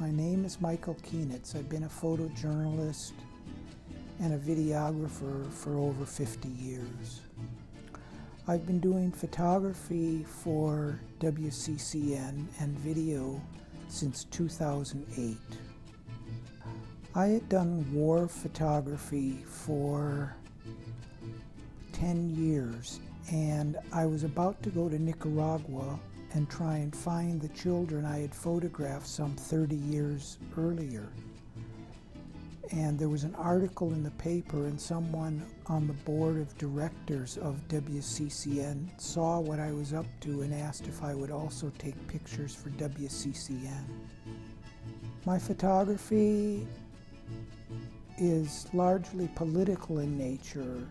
My name is Michael Kienitz. I've been a photojournalist and a videographer for over 50 years. I've been doing photography for WCCN and video since 2008. I had done war photography for 10 years, and I was about to go to Nicaragua and try and find the children I had photographed some 30 years earlier. And there was an article in the paper, and someone on the board of directors of WCCN saw what I was up to and asked if I would also take pictures for WCCN. My photography is largely political in nature.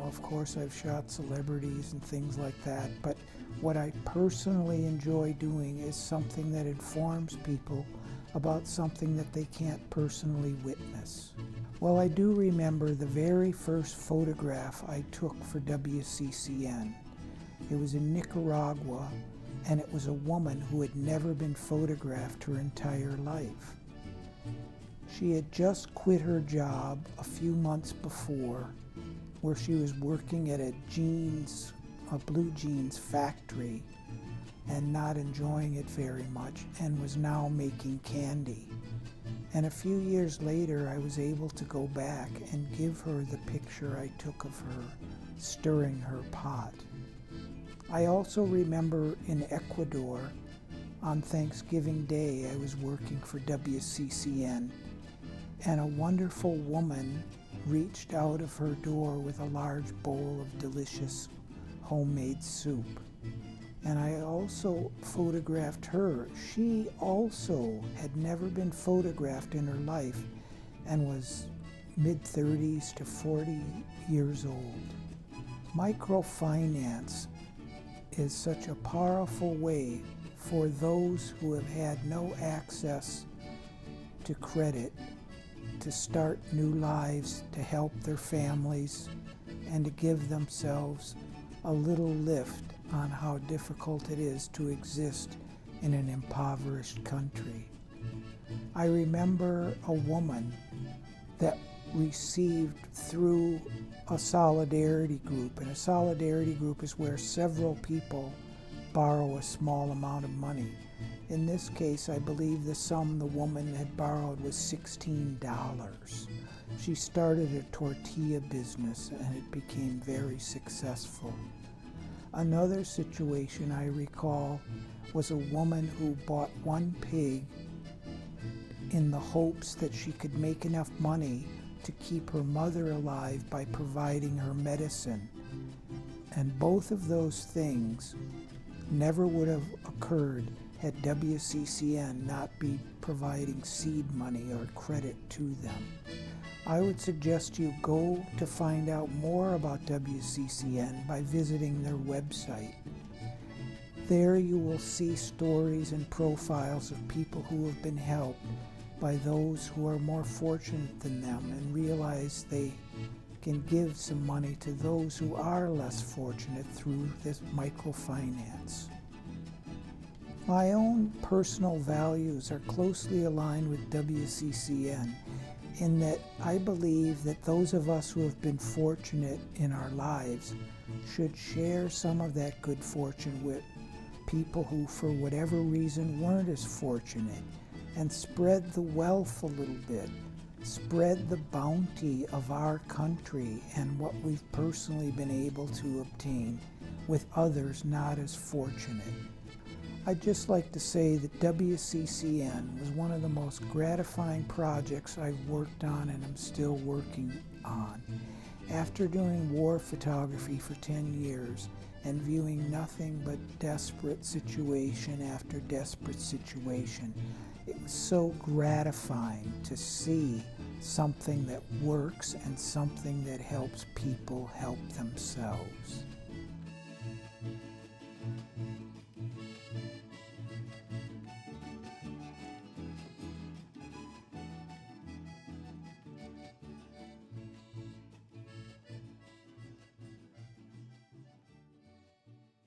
Of course I've shot celebrities and things like that, but what I personally enjoy doing is something that informs people about something that they can't personally witness. Well, I do remember the very first photograph I took for WCCN. It was in Nicaragua, and it was a woman who had never been photographed her entire life. She had just quit her job a few months before, where she was working at a blue jeans factory and not enjoying it very much, and was now making candy. And a few years later, I was able to go back and give her the picture I took of her stirring her pot. I also remember in Ecuador, on Thanksgiving Day, I was working for WCCN, and a wonderful woman reached out of her door with a large bowl of delicious homemade soup. And I also photographed her. She also had never been photographed in her life and was mid-30s to 40 years old. Microfinance is such a powerful way for those who have had no access to credit to start new lives, to help their families, and to give themselves a little lift on how difficult it is to exist in an impoverished country. I remember a woman that received through a solidarity group, and a solidarity group is where several people borrow a small amount of money. In this case, I believe the sum the woman had borrowed was $16. She started a tortilla business, and it became very successful. Another situation I recall was a woman who bought one pig in the hopes that she could make enough money to keep her mother alive by providing her medicine. And both of those things never would have occurred had WCCN not be providing seed money or credit to them. I would suggest you go to find out more about WCCN by visiting their website. There you will see stories and profiles of people who have been helped by those who are more fortunate than them, and realize they can give some money to those who are less fortunate through this microfinance. My own personal values are closely aligned with WCCN in that I believe that those of us who have been fortunate in our lives should share some of that good fortune with people who, for whatever reason, weren't as fortunate, and spread the wealth a little bit, spread the bounty of our country and what we've personally been able to obtain with others not as fortunate. I'd just like to say that WCCN was one of the most gratifying projects I've worked on and am still working on. After doing war photography for 10 years and viewing nothing but desperate situation after desperate situation, it was so gratifying to see something that works and something that helps people help themselves.